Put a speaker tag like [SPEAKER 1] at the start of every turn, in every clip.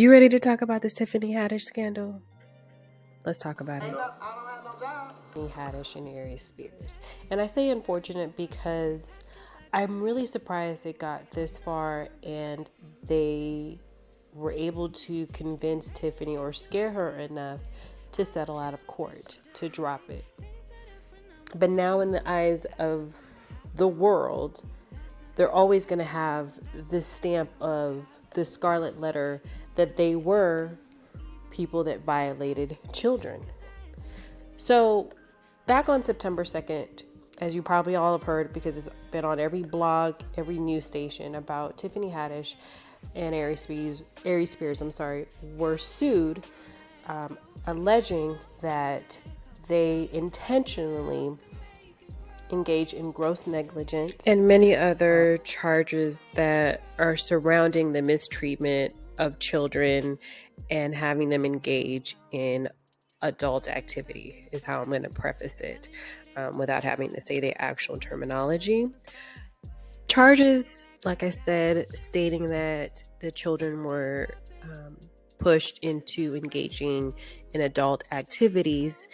[SPEAKER 1] You ready to talk about this Tiffany Haddish scandal? Let's talk about it. Tiffany Haddish and Aries Spears. And I say unfortunate because I'm really surprised it got this far and they were able to convince Tiffany or scare her enough to settle out of court, to drop it. But now in the eyes of the world, they're always going to have this stamp of the scarlet letter that they were people that violated children. So back on September 2nd, as you probably all have heard because it's been on every blog, every news station about Tiffany Haddish and Aries Spears, were sued, alleging that they intentionally engage in gross negligence and many other charges that are surrounding the mistreatment of children and having them engage in adult activity is how I'm going to preface it, without having to say the actual terminology. Charges, like I said, stating that the children were pushed into engaging in adult activities.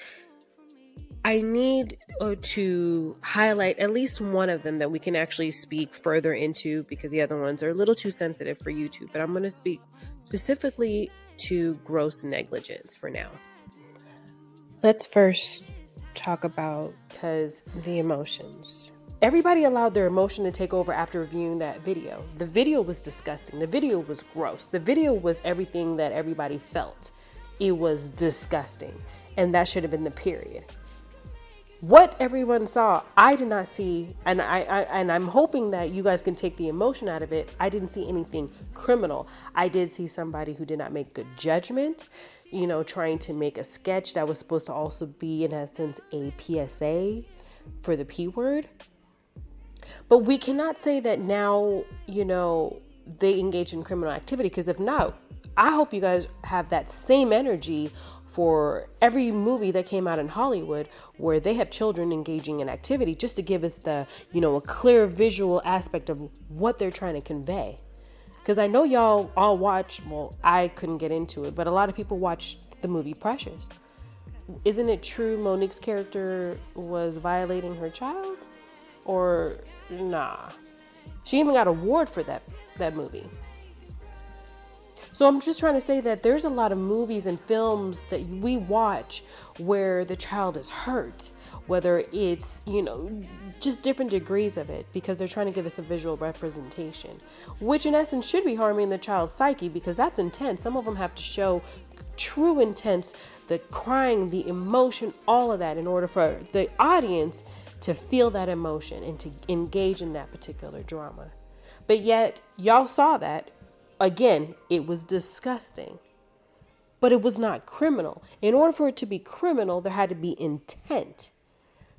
[SPEAKER 1] I need to highlight at least one of them that we can actually speak further into because the other ones are a little too sensitive for YouTube. But I'm going to speak specifically to gross negligence for now. Let's first talk about the emotions. Everybody allowed their emotion to take over after viewing that video. The video was disgusting. The video was gross. The video was everything that everybody felt. It was disgusting. And that should have been the period. What everyone saw, I did not see, and I'm hoping that you guys can take the emotion out of it. I didn't see anything criminal. I did see somebody who did not make good judgment, trying to make a sketch that was supposed to also be, in essence, a PSA for the P word. But we cannot say that now, they engage in criminal activity, because if not, I hope you guys have that same energy for every movie that came out in Hollywood where they have children engaging in activity, just to give us the, a clear visual aspect of what they're trying to convey. Because I know y'all all watched, I couldn't get into it, but a lot of people watched the movie Precious. Isn't it true Monique's character was violating her child? Or nah? She even got an award for that movie. So I'm just trying to say that there's a lot of movies and films that we watch where the child is hurt, whether it's, just different degrees of it, because they're trying to give us a visual representation, which in essence should be harming the child's psyche, because that's intense. Some of them have to show true intense, the crying, the emotion, all of that in order for the audience to feel that emotion and to engage in that particular drama. But yet y'all saw that. Again, it was disgusting, but it was not criminal. In order for it to be criminal, there had to be intent.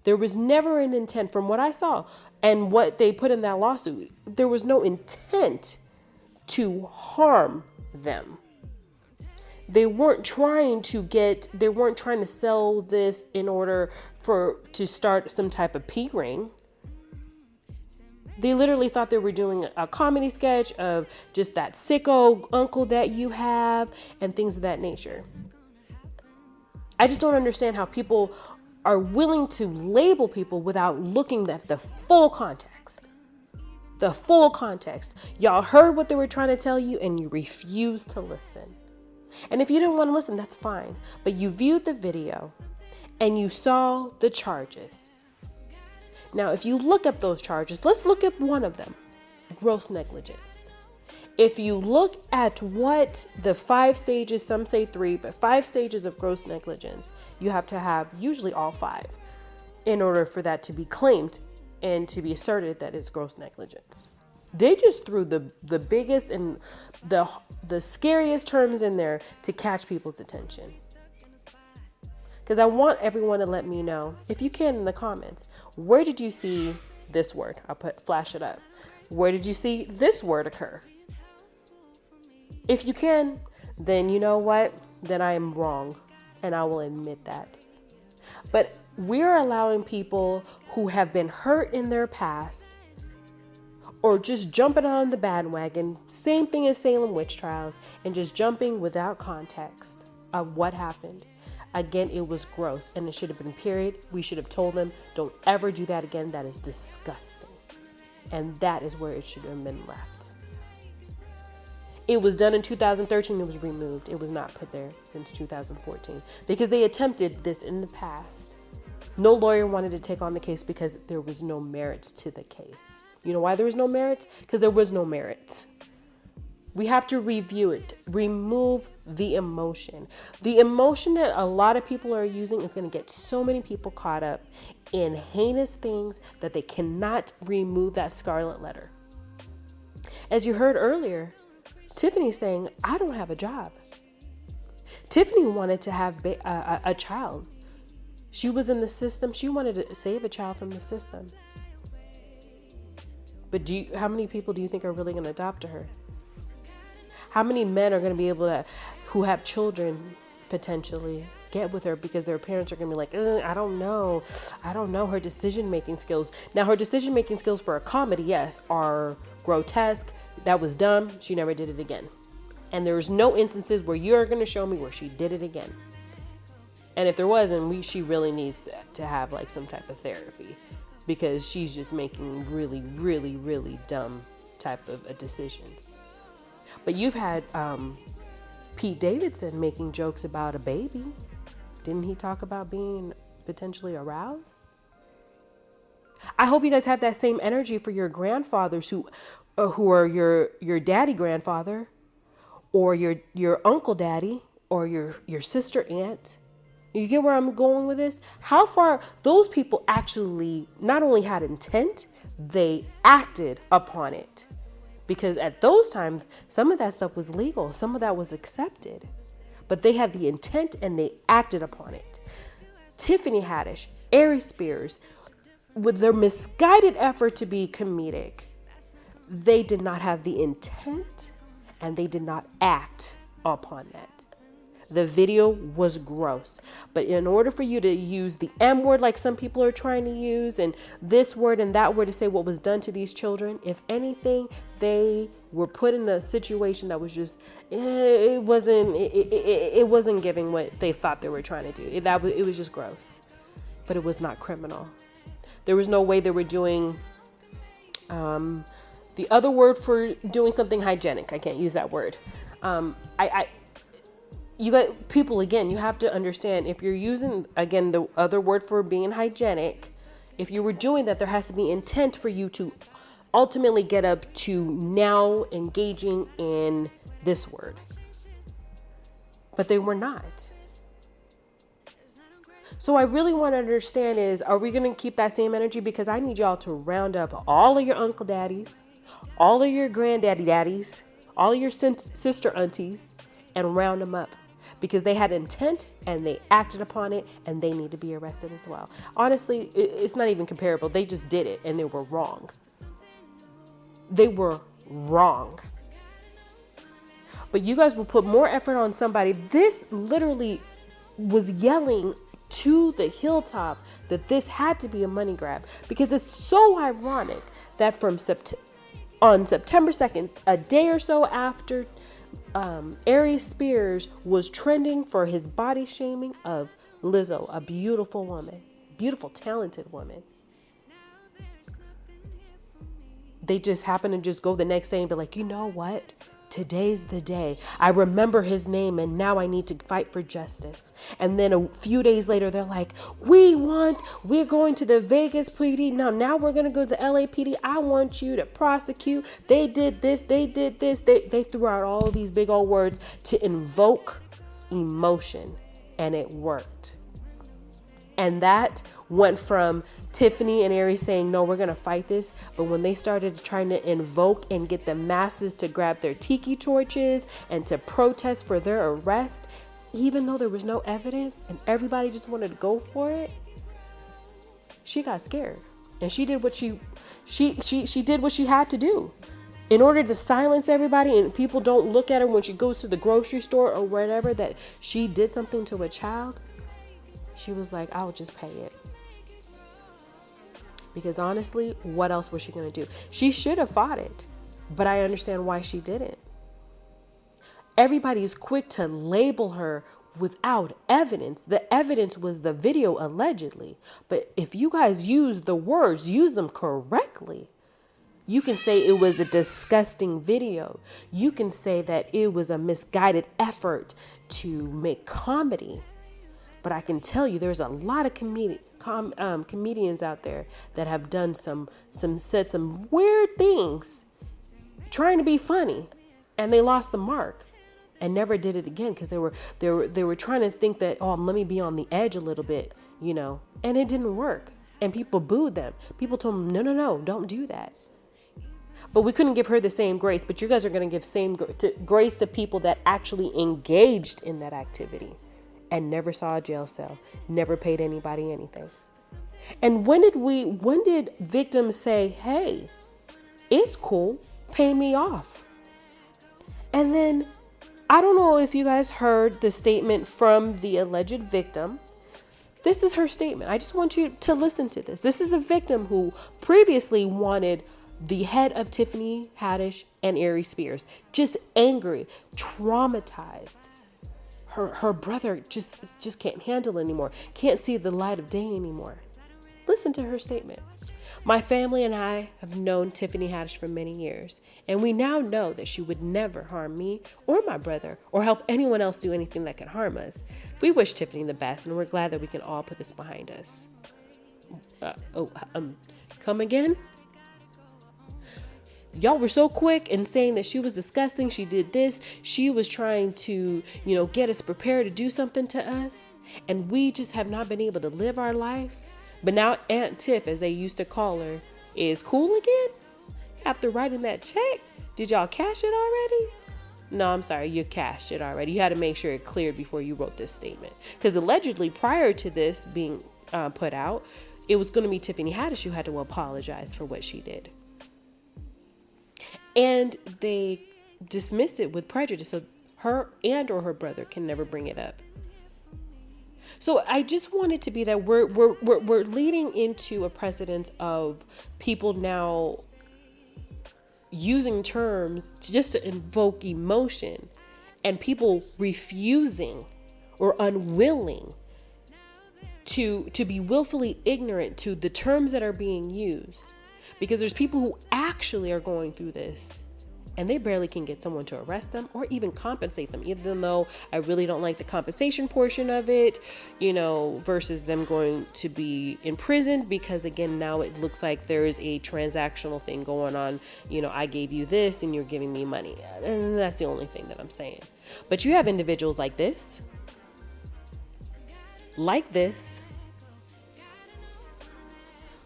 [SPEAKER 1] There was never an intent from what I saw and what they put in that lawsuit. There was no intent to harm them. They weren't trying to sell this in order to start some type of P ring. They literally thought they were doing a comedy sketch of just that sicko uncle that you have and things of that nature. I just don't understand how people are willing to label people without looking at the full context. The full context. Y'all heard what they were trying to tell you and you refused to listen. And if you didn't want to listen, that's fine. But you viewed the video and you saw the charges. Now, if you look up those charges, let's look at one of them, gross negligence. If you look at what the 5 stages, some say 3, but 5 stages of gross negligence, you have to have usually all 5 in order for that to be claimed and to be asserted that it's gross negligence. They just threw the biggest and the scariest terms in there to catch people's attention. Because I want everyone to let me know, if you can, in the comments, where did you see this word? Flash it up. Where did you see this word occur? If you can, then you know what? Then I am wrong, and I will admit that. But we're allowing people who have been hurt in their past or just jumping on the bandwagon, same thing as Salem witch trials, and just jumping without context of what happened. Again, it was gross, and it should have been period. We should have told them, don't ever do that again. That is disgusting. And that is where it should have been left. It was done in 2013. It was removed. It was not put there since 2014 because they attempted this in the past. No lawyer wanted to take on the case because there was no merits to the case. You know why there was no merits? Because there was no merits. We have to review it. Remove the emotion. The emotion that a lot of people are using is going to get so many people caught up in heinous things that they cannot remove that scarlet letter. As you heard earlier, Tiffany saying, I don't have a job. Tiffany wanted to have a child. She was in the system. She wanted to save a child from the system. But how many people do you think are really going to adopt her? How many men are going to be able to, who have children potentially, get with her because their parents are going to be like, I don't know her decision-making skills. Now, her decision-making skills for a comedy, yes, are grotesque. That was dumb. She never did it again. And there's no instances where you're going to show me where she did it again. And if there wasn't, she really needs to have like some type of therapy because she's just making really, really, really dumb type of decisions. But you've had Pete Davidson making jokes about a baby. Didn't he talk about being potentially aroused? I hope you guys have that same energy for your grandfathers who are your daddy grandfather or your uncle daddy or your sister aunt. You get where I'm going with this? How far those people actually not only had intent, they acted upon it. Because at those times, some of that stuff was legal. Some of that was accepted. But they had the intent and they acted upon it. Tiffany Haddish, Aries Spears, with their misguided effort to be comedic, they did not have the intent and they did not act upon that. The video was gross. But in order for you to use the M word like some people are trying to use and this word and that word to say what was done to these children, if anything, they were put in a situation that was just, it wasn't giving what they thought they were trying to do. It was just gross. But it was not criminal. There was no way they were doing the other word for doing something hygienic. I can't use that word. You got people, again, you have to understand if you're using, again, the other word for being hygienic, if you were doing that, there has to be intent for you to ultimately get up to now engaging in this word. But they were not. So I really want to understand is, are we going to keep that same energy? Because I need y'all to round up all of your uncle daddies, all of your granddaddy daddies, all of your sister aunties, and round them up. Because they had intent and they acted upon it and they need to be arrested as well. Honestly, it's not even comparable. They just did it and they were wrong. They were wrong. But you guys will put more effort on somebody. This literally was yelling to the hilltop that this had to be a money grab. Because it's so ironic that on September 2nd, a day or so after Aries Spears was trending for his body shaming of Lizzo, a beautiful woman, beautiful, talented woman. They just happen to just go the next day and be like, you know what? Today's the day. I remember his name and now I need to fight for justice. And then a few days later, they're like, we're going to the Vegas PD. Now we're going to go to the LAPD. I want you to prosecute. They did this. They did this. They threw out all these big old words to invoke emotion, and it worked. And that went from Tiffany and Aries saying, no, we're going to fight this. But when they started trying to invoke and get the masses to grab their tiki torches and to protest for their arrest, even though there was no evidence and everybody just wanted to go for it, she got scared. And she did what she did what she had to do. In order to silence everybody and people don't look at her when she goes to the grocery store or whatever that she did something to a child, she was like, I'll just pay it. Because honestly, what else was she going to do? She should have fought it, but I understand why she didn't. Everybody's quick to label her without evidence. The evidence was the video, allegedly. But if you guys use the words, use them correctly. You can say it was a disgusting video. You can say that it was a misguided effort to make comedy. But I can tell you there's a lot of comedians out there that have done said some weird things trying to be funny, and they lost the mark and never did it again because they were trying to think that, oh, let me be on the edge a little bit, and it didn't work. And people booed them. People told them, no, don't do that. But we couldn't give her the same grace. But you guys are going to give same grace to people that actually engaged in that activity and never saw a jail cell, never paid anybody anything. And when did victims say, hey, it's cool, pay me off? And then I don't know if you guys heard the statement from the alleged victim. This is her statement. I just want you to listen to this. This is the victim who previously wanted the head of Tiffany Haddish and Aries Spears, just angry, traumatized. Her brother just can't handle it anymore, can't see the light of day anymore. Listen to her statement. My family and I have known Tiffany Haddish for many years, and we now know that she would never harm me or my brother or help anyone else do anything that could harm us. We wish Tiffany the best, and we're glad that we can all put this behind us. Come again? Y'all were so quick in saying that she was disgusting. She did this. She was trying to, get us prepared to do something to us. And we just have not been able to live our life. But now Aunt Tiff, as they used to call her, is cool again? After writing that check? Did y'all cash it already? No, I'm sorry. You cashed it already. You had to make sure it cleared before you wrote this statement. Because allegedly, prior to this being put out, it was going to be Tiffany Haddish who had to apologize for what she did. And they dismiss it with prejudice, so her and or her brother can never bring it up. So I just want it to be that we're leading into a precedent of people now using terms to invoke emotion, and people refusing or unwilling to be willfully ignorant to the terms that are being used. Because there's people who actually are going through this and they barely can get someone to arrest them or even compensate them, even though I really don't like the compensation portion of it, versus them going to be imprisoned. Because again, now it looks like there is a transactional thing going on. I gave you this and you're giving me money. And that's the only thing that I'm saying. But you have individuals like this,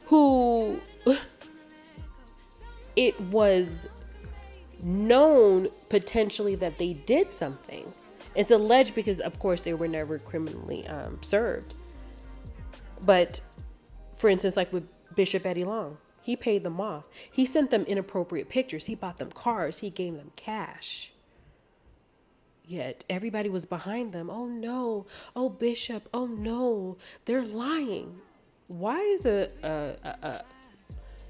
[SPEAKER 1] who it was known potentially that they did something. It's alleged because, of course, they were never criminally served. But, for instance, like with Bishop Eddie Long, he paid them off. He sent them inappropriate pictures. He bought them cars. He gave them cash. Yet everybody was behind them. Oh, no. Oh, Bishop. Oh, no. They're lying. Why is a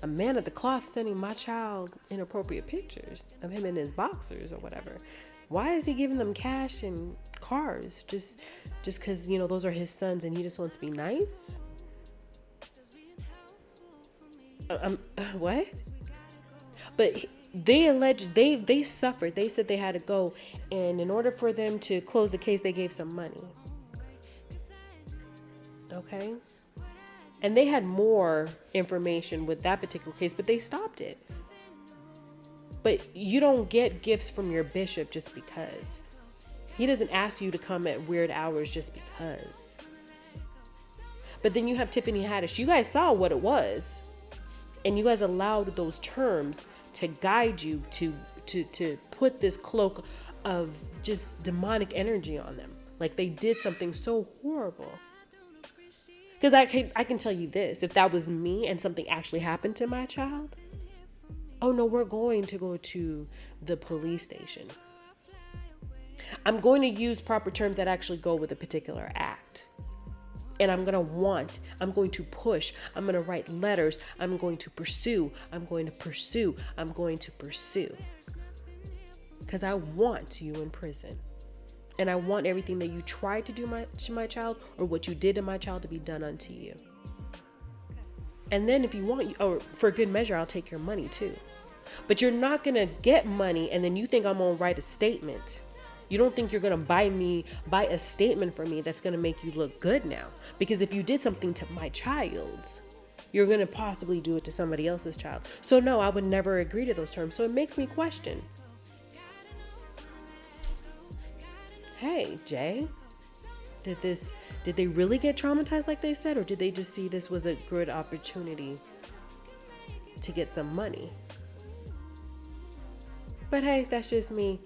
[SPEAKER 1] man of the cloth sending my child inappropriate pictures of him in his boxers or whatever? Why is he giving them cash and cars just because, those are his sons and he just wants to be nice? What? But they suffered. They said they had to go, and in order for them to close the case, they gave some money. Okay? And they had more information with that particular case, but they stopped it. But you don't get gifts from your bishop just because. He doesn't ask you to come at weird hours just because. But then you have Tiffany Haddish. You guys saw what it was. And you guys allowed those terms to guide you to put this cloak of just demonic energy on them. Like they did something so horrible. Because I can tell you this, if that was me and something actually happened to my child, oh no, we're going to go to the police station. I'm going to use proper terms that actually go with a particular act. And I'm going to push, I'm going to write letters, I'm going to pursue. Because I want you in prison. And I want everything that you tried to do to my child, or what you did to my child, to be done unto you. And then if you want, or for good measure, I'll take your money too. But you're not going to get money and then you think I'm going to write a statement. You don't think you're going to buy a statement from me that's going to make you look good now. Because if you did something to my child, you're going to possibly do it to somebody else's child. So no, I would never agree to those terms. So it makes me question. Hey, Jay, did they really get traumatized like they said? Or did they just see this was a good opportunity to get some money? But hey, that's just me.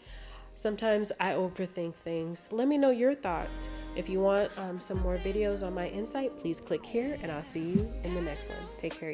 [SPEAKER 1] Sometimes I overthink things. Let me know your thoughts. If you want some more videos on my INCITE, please click here and I'll see you in the next one. Take care.